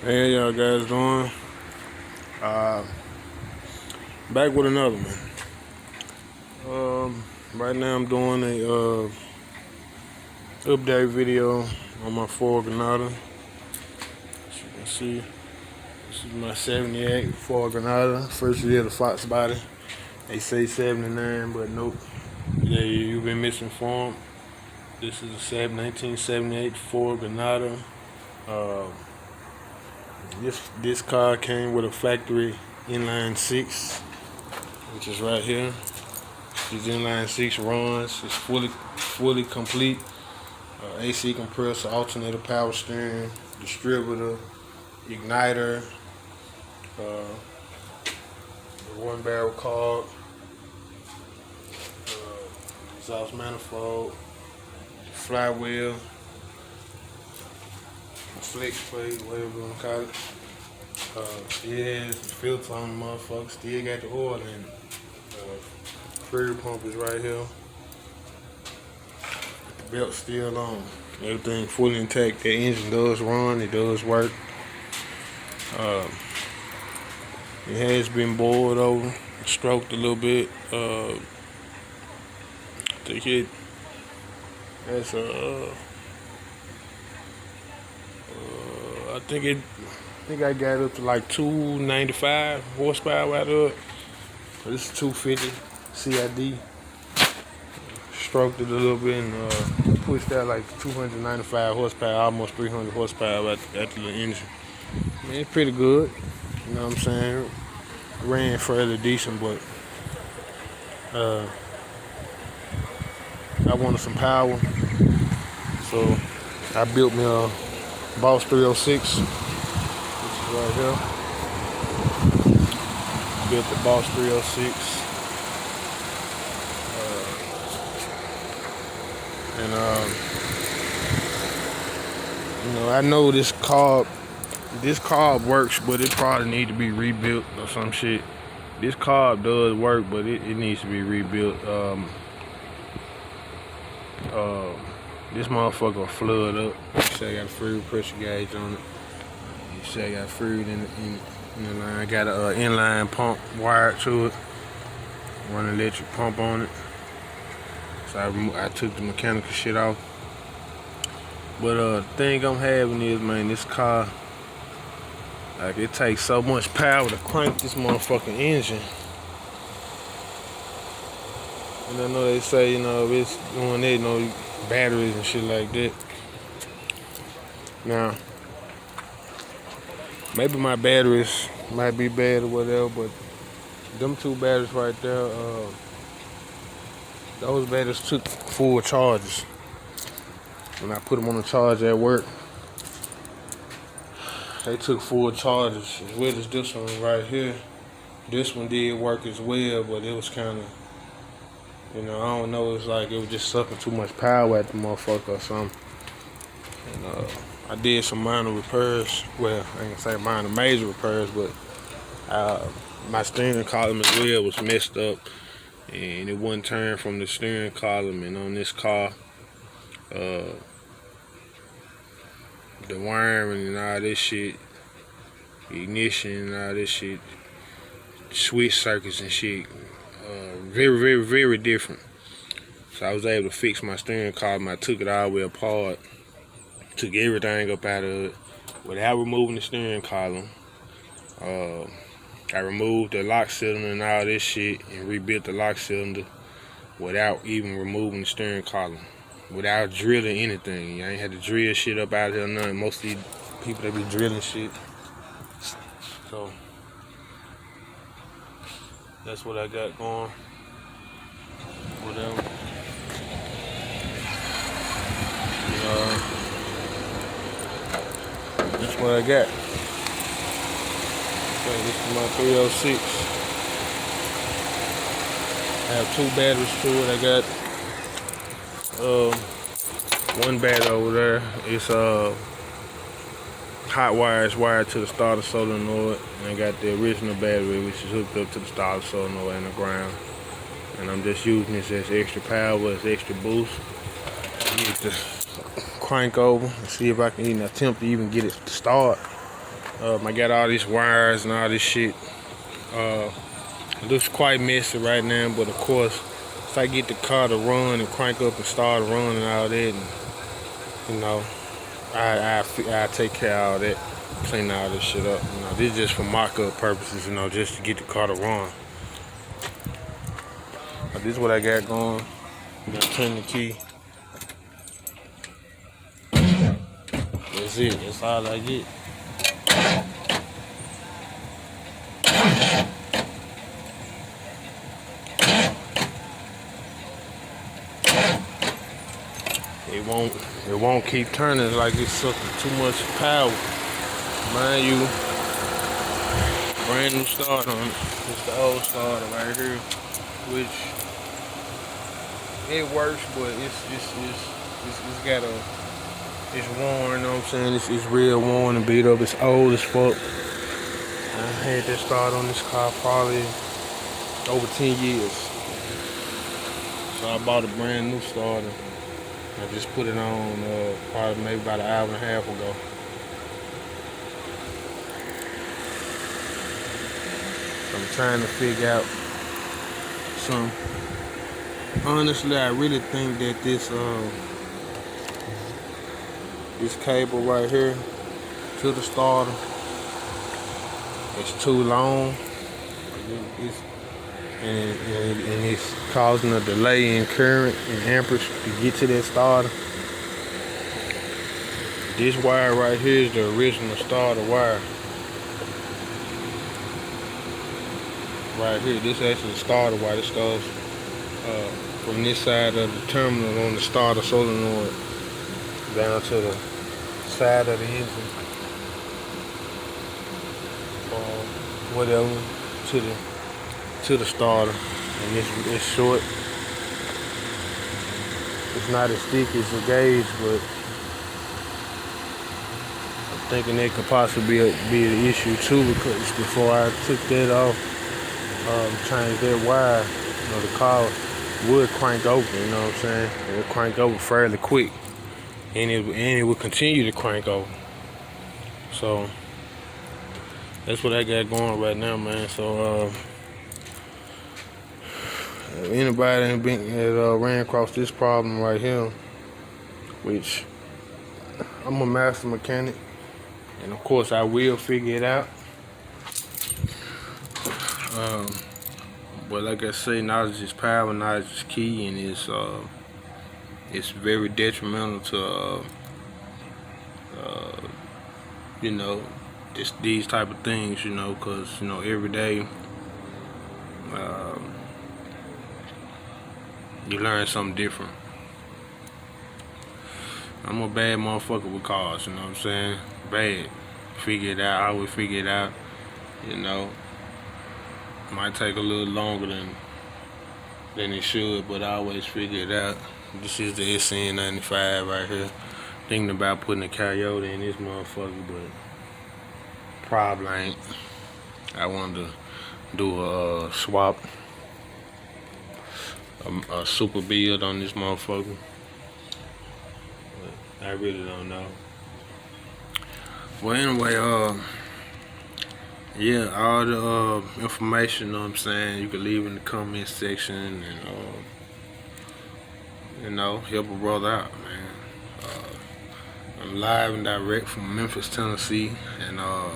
Hey, y'all guys doing? Uh, Back with another one. Right now I'm doing a update video on my Ford Granada. As you can see, this is my 78 Ford Granada. First year of the Fox body. They say 79, but nope. Yeah, you've been misinformed. This is a 1978 Ford Granada. Uh, this car came with a factory inline six, which is right here. These inline six runs. It's fully complete. AC compressor, alternator, power steering, distributor, igniter, the one barrel carb, exhaust manifold, flywheel, flex plate, whatever you want to call it. Still has the filter on the motherfucker. Still got the oil in it. Fuel pump is right here. The belt still on. Everything fully intact. The engine does run. It does work. It has been boiled over, stroked a little bit. I think it has I think I got it up to like 295 horsepower out of it. So this is 250 CID. Stroked it a little bit and pushed out like 295 horsepower, almost 300 horsepower after the engine. Man, it's pretty good. You know what I'm saying? Ran fairly decent, but I wanted some power, so I built me a Boss 306, which is right here. Built the Boss 306, and I know this carb works, but it probably need to be rebuilt or some shit. This carb does work, but it needs to be rebuilt. This motherfucker flood up. You see I got a fluid pressure gauge on it. You see I got fluid in the line. I got an inline pump wired to it. Run an electric pump on it. So I took the mechanical shit off. But the thing I'm having is, man, this car, like, it takes so much power to crank this motherfucking engine. And I know they say, if it's doing that, batteries and shit like that. Now, maybe my batteries might be bad or whatever, but them two batteries right there, those batteries took full charges. When I put them on the charge at work, they took full charges, as well as this one right here. This one did work as well, but it was kind of, I don't know, it's like it was just sucking too much power at the motherfucker or something. And I did some minor repairs. Well, I ain't gonna say minor, major repairs, but my steering column as well was messed up, and it wouldn't turn from the steering column. And on this car, the wiring and all this shit, ignition and all this shit, switch circuits and shit, very, very, very different. So I was able to fix my steering column. I took it all the way apart, took everything up out of it without removing the steering column. I removed the lock cylinder and all this shit and rebuilt the lock cylinder without even removing the steering column, without drilling anything. I ain't had to drill shit up out of here, nothing. Most of these people, they be drilling shit. So that's what I got going. Whatever. That's what I got. Okay, this is my 306. I have two batteries to it. I got one battery over there. It's hot wires wired to the starter solenoid, and I got the original battery, which is hooked up to the starter solenoid and the ground. And I'm just using this as extra power, as extra boost. Get the crank over and see if I can even attempt to even get it to start. I got all these wires and all this shit. It looks quite messy right now, but of course, if I get the car to run and crank up and start running and all that, and you know, I take care of all that, clean all this shit up. You know, this is just for mock-up purposes, you know, just to get the car to run. But this is what I got going. I'm gonna turn the key. That's it. That's all I get. It won't keep turning like it's sucking too much power. Mind you, brand new starter on it. It's the old starter right here, which it works, but it's worn. You know what I'm saying? It's real worn and beat up. It's old as fuck. I had this start on this car probably over 10 years. So I bought a brand new starter. I just put it on probably maybe about an hour and a half ago. I'm trying to figure out some. Honestly, I really think that this cable right here to the starter is too long. And it's causing a delay in current and amperage to get to that starter. This wire right here is the original starter wire. Right here, this actually the starter wire. This goes from this side of the terminal on the starter solenoid down to the side of the engine, or whatever, to the starter. And it's short. It's not as thick as the gauge, but I'm thinking that could possibly be an issue too, because before I took that off, changed that wire, you know, the car would crank open, you know what I'm saying? It would crank over fairly quick, and it would continue to crank over. So that's what I got going right now, man. So anybody that ran across this problem right here, which I'm a master mechanic, and of course I will figure it out. But like I say, knowledge is power, knowledge is key, and it's very detrimental to you know, these type of things, you know, because you know every day you learn something different. I'm a bad motherfucker with cars, you know what I'm saying? Bad. Figure it out. I always figure it out, you know. Might take a little longer than it should, but I always figure it out. This is the SN95 right here. Thinking about putting a Coyote in this motherfucker, but probably ain't. I wanted to do a swap, a super build on this motherfucker, but I really don't know. Well, anyway, yeah, all the information, you know what I'm saying, you can leave in the comment section and, you know, help a brother out, man. I'm live and direct from Memphis, Tennessee, and